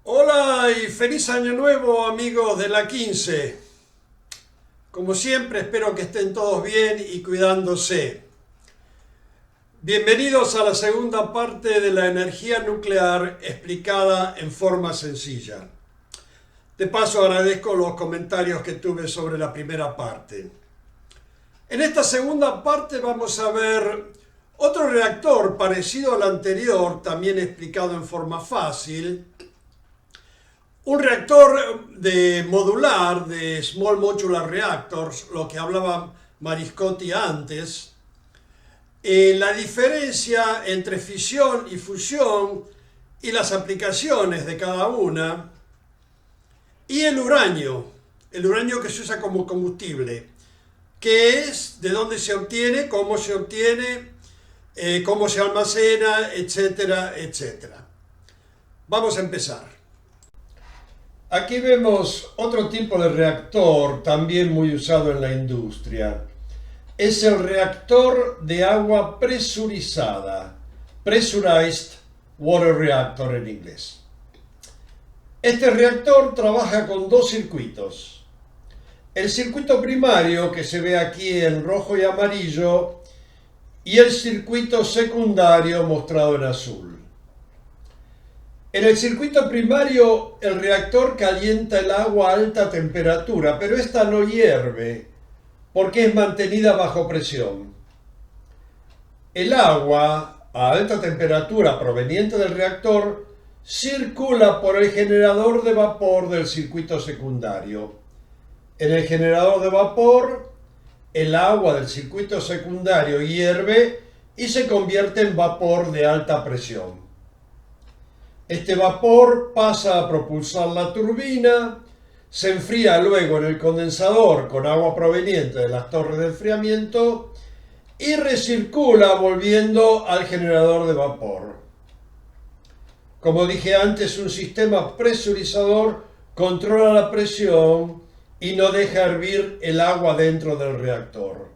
Hola y feliz año nuevo amigos de la 15. Como siempre espero que estén todos bien y cuidándose. Bienvenidos a la segunda parte de la energía nuclear explicada en forma sencilla. De paso agradezco los comentarios que tuve sobre la primera parte. En esta segunda parte vamos a ver otro reactor parecido al anterior, también explicado en forma fácil. Un reactor modular de Small Modular Reactors, lo que hablaba Mariscotti antes. La diferencia entre fisión y fusión y las aplicaciones de cada una. Y el uranio que se usa como combustible. ¿Qué es? ¿De dónde se obtiene? ¿Cómo se obtiene? ¿Cómo se almacena? Etcétera, etcétera. Vamos a empezar. Aquí vemos otro tipo de reactor también muy usado en la industria. Es el reactor de agua presurizada, Pressurized Water Reactor en inglés. Este reactor trabaja con dos circuitos. El circuito primario, que se ve aquí en rojo y amarillo, y el circuito secundario mostrado en azul. En el circuito primario, el reactor calienta el agua a alta temperatura, pero esta no hierve porque es mantenida bajo presión. El agua a alta temperatura proveniente del reactor circula por el generador de vapor del circuito secundario. En el generador de vapor, el agua del circuito secundario hierve y se convierte en vapor de alta presión. Este vapor pasa a propulsar la turbina, se enfría luego en el condensador con agua proveniente de las torres de enfriamiento y recircula volviendo al generador de vapor. Como dije antes, un sistema presurizador controla la presión y no deja hervir el agua dentro del reactor.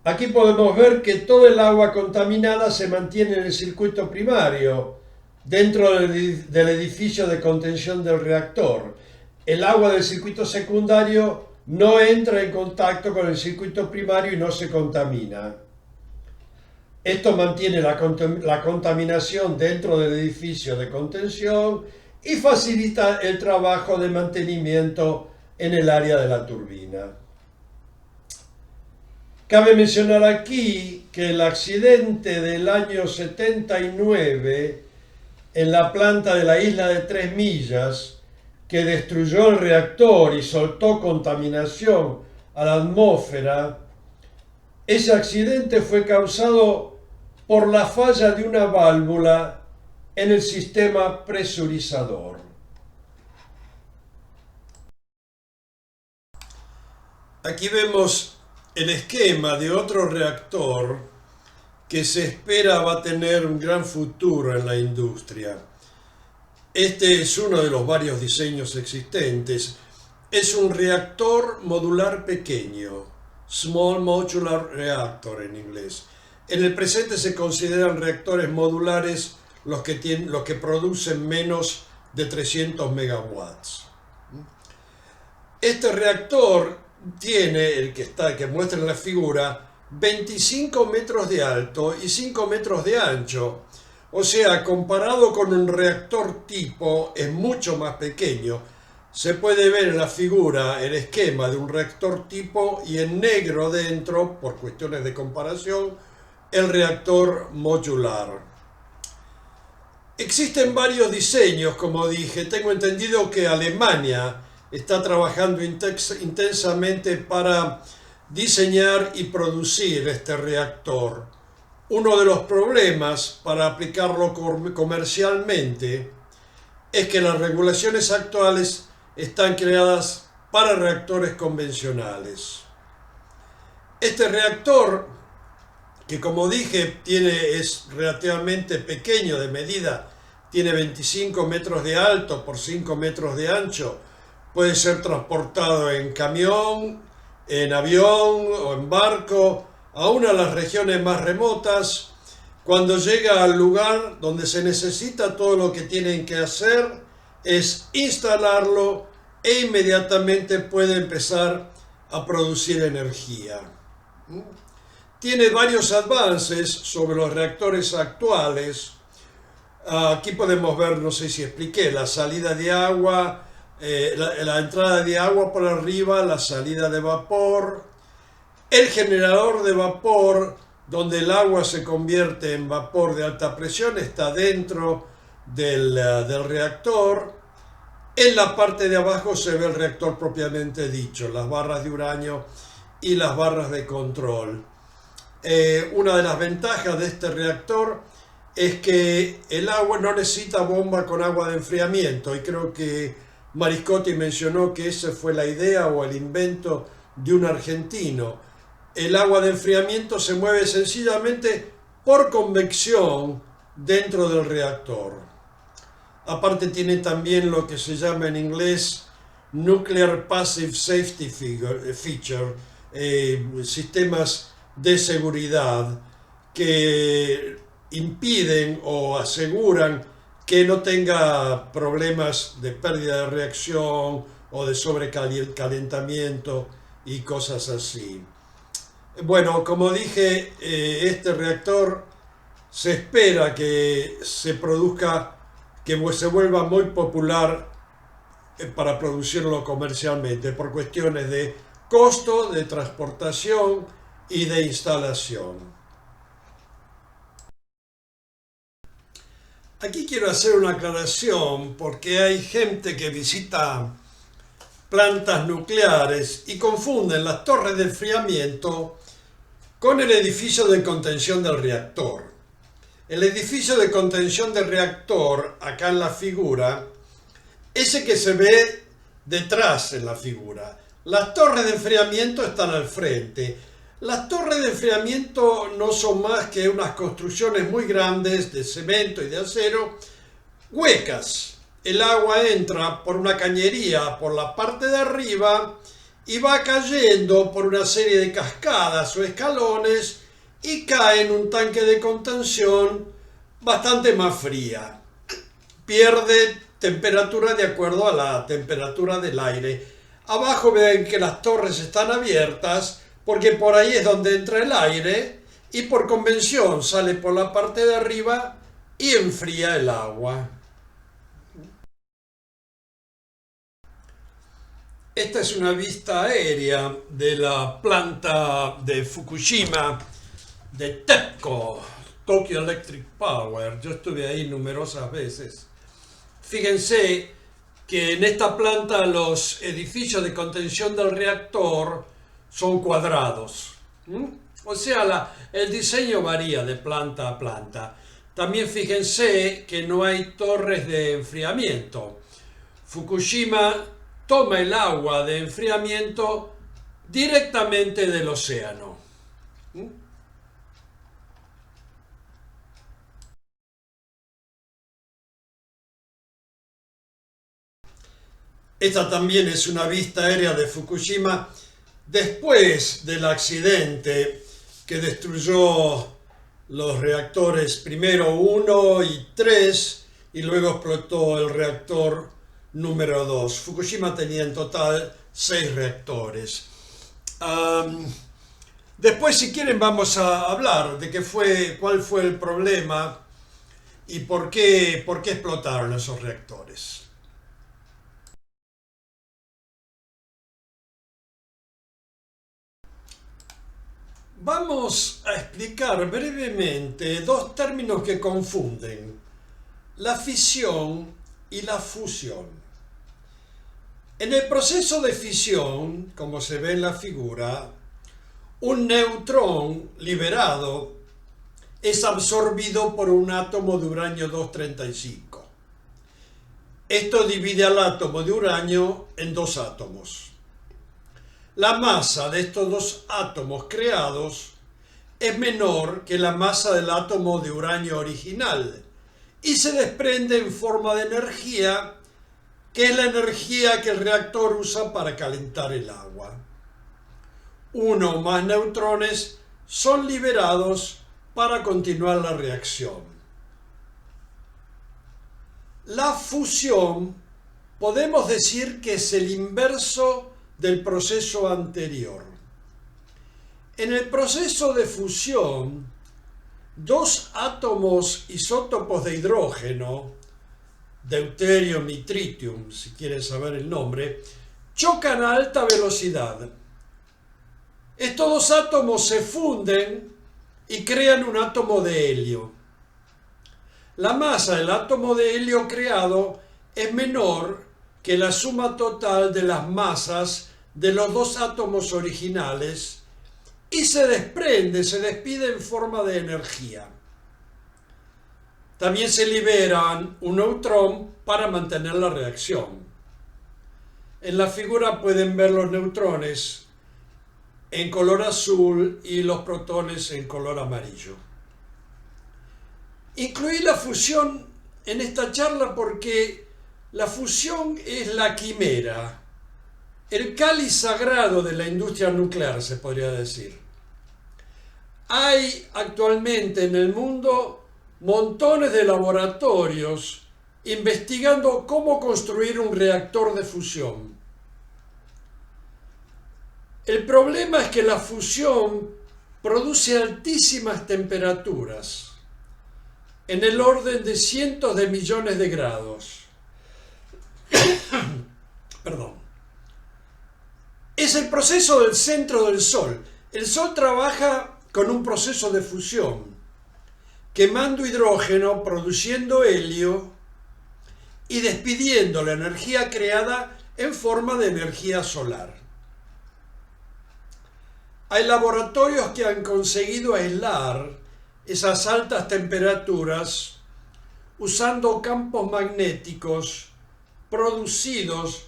Aquí podemos ver que todo el agua contaminada se mantiene en el circuito primario, dentro del edificio de contención del reactor. El agua del circuito secundario no entra en contacto con el circuito primario y no se contamina. Esto mantiene la contaminación dentro del edificio de contención y facilita el trabajo de mantenimiento en el área de la turbina. Cabe mencionar aquí que el accidente del año 79 en la planta de la isla de Tres Millas, que destruyó el reactor y soltó contaminación a la atmósfera, ese accidente fue causado por la falla de una válvula en el sistema presurizador. Aquí vemos el esquema de otro reactor que se espera va a tener un gran futuro en la industria. Este es uno de los varios diseños existentes. Es un reactor modular pequeño, Small Modular Reactor en inglés. En el presente se consideran reactores modulares los que producen menos de 300 megawatts. Este reactor tiene, el que muestra en la figura, 25 metros de alto y 5 metros de ancho. O sea, comparado con un reactor tipo, es mucho más pequeño. Se puede ver en la figura el esquema de un reactor tipo y en negro dentro, por cuestiones de comparación, el reactor modular. Existen varios diseños, como dije. Tengo entendido que Alemania está trabajando intensamente para diseñar y producir este reactor. Uno de los problemas para aplicarlo comercialmente es que las regulaciones actuales están creadas para reactores convencionales. Este reactor, que como dije es relativamente pequeño de medida, tiene 25 metros de alto por 5 metros de ancho, puede ser transportado en camión, en avión o en barco, aún a las regiones más remotas, Cuando llega al lugar donde se necesita, todo lo que tienen que hacer es instalarlo e inmediatamente puede empezar a producir energía. Tiene varios avances sobre los reactores actuales. Aquí podemos ver, no sé si expliqué, la salida de agua, la entrada de agua por arriba, la salida de vapor, el generador de vapor, donde el agua se convierte en vapor de alta presión, está dentro del reactor. En la parte de abajo se ve el reactor propiamente dicho, las barras de uranio y las barras de control. Una de las ventajas de este reactor es que el agua no necesita bomba con agua de enfriamiento, y creo que Mariscotti mencionó que esa fue la idea o el invento de un argentino. El agua de enfriamiento se mueve sencillamente por convección dentro del reactor. Aparte tiene también lo que se llama en inglés Nuclear Passive Safety Feature, sistemas de seguridad que impiden o aseguran que no tenga problemas de pérdida de reacción o de sobrecalentamiento y cosas así. Bueno, como dije, este reactor se espera que se produzca, que se vuelva muy popular para producirlo comercialmente por cuestiones de costo, de transportación y de instalación. Aquí quiero hacer una aclaración porque hay gente que visita plantas nucleares y confunden las torres de enfriamiento con el edificio de contención del reactor. El edificio de contención del reactor, acá en la figura, ese que se ve detrás en la figura. Las torres de enfriamiento están al frente. Las torres de enfriamiento no son más que unas construcciones muy grandes de cemento y de acero, huecas. El agua entra por una cañería por la parte de arriba y va cayendo por una serie de cascadas o escalones y cae en un tanque de contención bastante más fría. Pierde temperatura de acuerdo a la temperatura del aire. Abajo ven que las torres están abiertas porque por ahí es donde entra el aire y por convención sale por la parte de arriba y enfría el agua. Esta es una vista aérea de la planta de Fukushima de TEPCO, Tokyo Electric Power. Yo estuve ahí numerosas veces. Fíjense que en esta planta los edificios de contención del reactor son cuadrados. O sea, el diseño varía de planta a planta. También fíjense que no hay torres de enfriamiento. Fukushima toma el agua de enfriamiento directamente del océano. Esta también es una vista aérea de Fukushima después del accidente que destruyó los reactores primero 1 y 3 y luego explotó el reactor número 2. Fukushima tenía en total 6 reactores. Después, si quieren, vamos a hablar de cuál fue el problema y por qué explotaron esos reactores. Vamos a explicar brevemente dos términos que confunden: la fisión y la fusión. En el proceso de fisión, como se ve en la figura, un neutrón liberado es absorbido por un átomo de uranio 235. Esto divide al átomo de uranio en dos átomos. La masa de estos dos átomos creados es menor que la masa del átomo de uranio original y se desprende en forma de energía, que es la energía que el reactor usa para calentar el agua. Uno o más neutrones son liberados para continuar la reacción. La fusión podemos decir que es el inverso del proceso anterior. En el proceso de fusión, dos átomos isótopos de hidrógeno, deuterium y tritium, si quieres saber el nombre, chocan a alta velocidad. Estos dos átomos se funden y crean un átomo de helio. La masa del átomo de helio creado es menor que la suma total de las masas de los dos átomos originales y se despide en forma de energía. También se liberan un neutrón para mantener la reacción. En la figura pueden ver los neutrones en color azul y los protones en color amarillo. Incluí la fusión en esta charla porque la fusión es la quimera, el cáliz sagrado de la industria nuclear, se podría decir. Hay actualmente en el mundo montones de laboratorios investigando cómo construir un reactor de fusión. El problema es que la fusión produce altísimas temperaturas, en el orden de cientos de millones de grados. Perdón. Es el proceso del centro del Sol. El Sol trabaja con un proceso de fusión, quemando hidrógeno, produciendo helio y despidiendo la energía creada en forma de energía solar. Hay laboratorios que han conseguido aislar esas altas temperaturas usando campos magnéticos producidos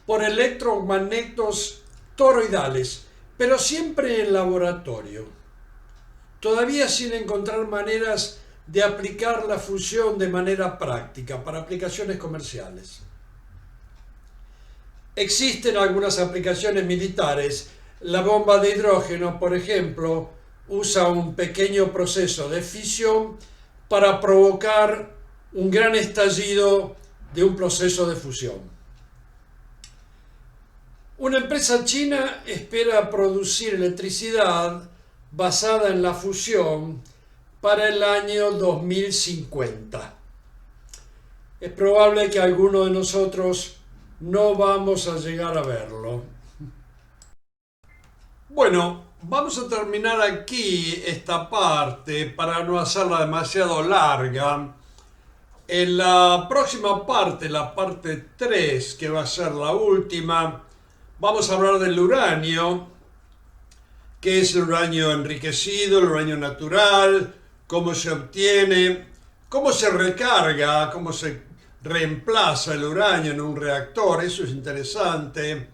por electromagnetos toroidales, pero siempre en laboratorio, todavía sin encontrar maneras de aplicar la fusión de manera práctica para aplicaciones comerciales. Existen algunas aplicaciones militares. La bomba de hidrógeno, por ejemplo, usa un pequeño proceso de fisión para provocar un gran estallido de un proceso de fusión. Una empresa china espera producir electricidad basada en la fusión para el año 2050. Es probable que algunos de nosotros no vamos a llegar a verlo. Bueno, vamos a terminar aquí esta parte para no hacerla demasiado larga. En la próxima parte, la parte 3, que va a ser la última, vamos a hablar del uranio, qué es el uranio enriquecido, el uranio natural, cómo se obtiene, cómo se recarga, cómo se reemplaza el uranio en un reactor. Eso es interesante.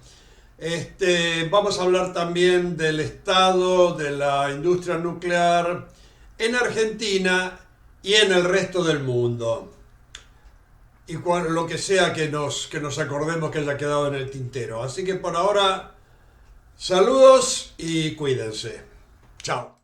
Vamos a hablar también del estado de la industria nuclear en Argentina y en el resto del mundo. Y lo que sea que nos acordemos que haya quedado en el tintero. Así que por ahora, saludos y cuídense. Chao.